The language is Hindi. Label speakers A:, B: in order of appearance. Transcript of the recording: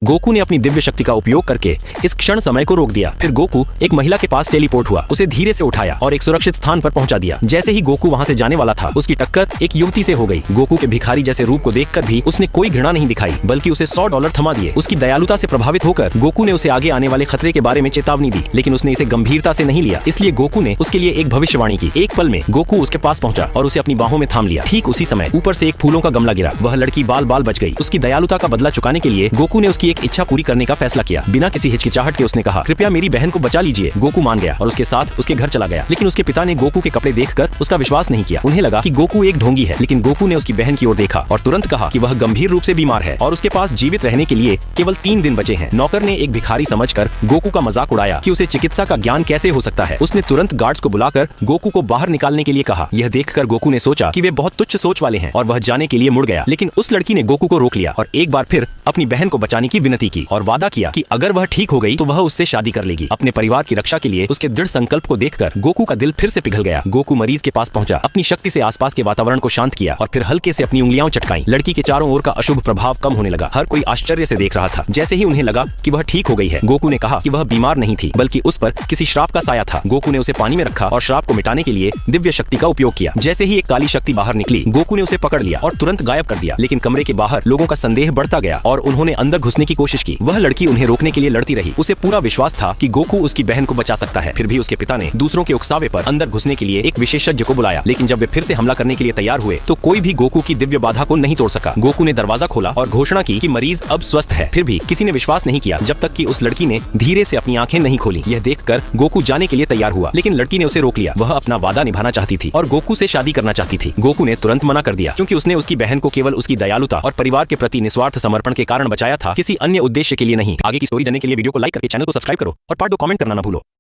A: गोकू ने अपनी दिव्य शक्ति का उपयोग करके इस क्षण समय को रोक दिया। फिर गोकू एक महिला के पास टेलीपोर्ट हुआ, उसे धीरे से उठाया और एक सुरक्षित स्थान पर पहुंचा दिया। जैसे ही गोकू वहां से जाने वाला था, उसकी टक्कर एक युवती से हो गई। गोकू के भिखारी जैसे रूप को देखकर भी उसने कोई घृणा नहीं दिखाई, बल्कि उसे $100 थमा दिए। उसकी दयालुता से प्रभावित होकर गोकू ने उसे आगे आने वाले खतरे के बारे में चेतावनी दी, लेकिन उसने इसे गंभीरता से नहीं लिया। इसलिए गोकू ने उसके लिए एक भविष्यवाणी की। एक पल में गोकू उसके पास पहुंचा और उसे अपनी बाहों में थाम लिया। ठीक उसी समय ऊपर से एक फूलों का गमला गिरा। वह लड़की बाल बाल बच गई। उसकी दयालुता का बदला चुकाने के लिए गोकू ने उसकी एक इच्छा पूरी करने का फैसला किया। बिना किसी हिचकिचाहट के उसने कहा, कृपया मेरी बहन को बचा लीजिए। गोकू मान गया और उसके साथ उसके घर चला गया। लेकिन उसके पिता ने गोकू के कपड़े देखकर उसका विश्वास नहीं किया। उन्हें लगा कि गोकू एक ढोंगी है, लेकिन गोकू ने उसकी बहन की ओर देखा और तुरंत कहा कि वह गंभीर रूप से बीमार है और उसके पास जीवित रहने के लिए केवल 3 दिन बचे हैं। नौकर ने एक भिखारी समझकर गोकू का मजाक उड़ाया कि उसे चिकित्सा का ज्ञान कैसे हो सकता है। उसने तुरंत गार्ड्स को बुलाकर गोकू को बाहर निकालने के लिए कहा। यह देखकर गोकू ने सोचा कि वे बहुत तुच्छ सोच वाले हैं और वह जाने के लिए मुड़ गया। लेकिन उस लड़की ने गोकू को रोक लिया और एक बार फिर अपनी बहन को बचाने की विनती की और वादा किया कि अगर वह ठीक हो गई तो वह उससे शादी कर लेगी। अपने परिवार की रक्षा के लिए उसके दृढ़ संकल्प को देखकर गोकू का दिल फिर से पिघल गया। गोकू मरीज के पास पहुंचा, अपनी शक्ति से आसपास के वातावरण को शांत किया और फिर हल्के से अपनी उंगलियां चटकाई। लड़की के चारों ओर का अशुभ प्रभाव कम होने लगा। हर कोई आश्चर्य से देख रहा था। जैसे ही उन्हें लगा कि वह ठीक हो गई है, गोकू ने कहा कि वह बीमार नहीं थी, बल्कि उस पर किसी श्राप का साया था। गोकू ने उसे पानी में रखा और श्राप को मिटाने के लिए दिव्य शक्ति का उपयोग किया। जैसे ही एक काली शक्ति बाहर निकली, गोकू ने उसे पकड़ लिया और तुरंत गायब कर दिया। लेकिन कमरे के बाहर लोगों का संदेह बढ़ता गया और उन्होंने अंदर घुसने की कोशिश की। वह लड़की उन्हें रोकने के लिए लड़ती रही। उसे पूरा विश्वास था कि गोकू उसकी बहन को बचा सकता है। फिर भी उसके पिता ने दूसरों के उकसावे पर अंदर घुसने के लिए एक विशेषज्ञ को बुलाया। लेकिन जब वे फिर से हमला करने के लिए तैयार हुए तो कोई भी गोकू की दिव्य बाधा को नहीं तोड़ सका। गोकू ने दरवाजा खोला और घोषणा की कि मरीज अब स्वस्थ है। फिर भी किसी ने विश्वास नहीं किया जब तक कि उस लड़की ने धीरे से अपनी आंखें नहीं खोली। यह देखकर गोकू जाने के लिए तैयार हुआ, लेकिन लड़की ने उसे रोक लिया। वह अपना वादा निभाना चाहती थी और गोकू से शादी करना चाहती थी। गोकू ने तुरंत मना कर दिया, क्योंकि उसने उसकी बहन को केवल उसकी दयालुता और परिवार के प्रति निस्वार्थ समर्पण के कारण बचाया था, किसी अन्य उद्देश्य के लिए नहीं। आगे की स्टोरी जानने के लिए वीडियो को लाइक करके चैनल को सब्सक्राइब करो और पार्ट 2 कमेंट करना न भूलो।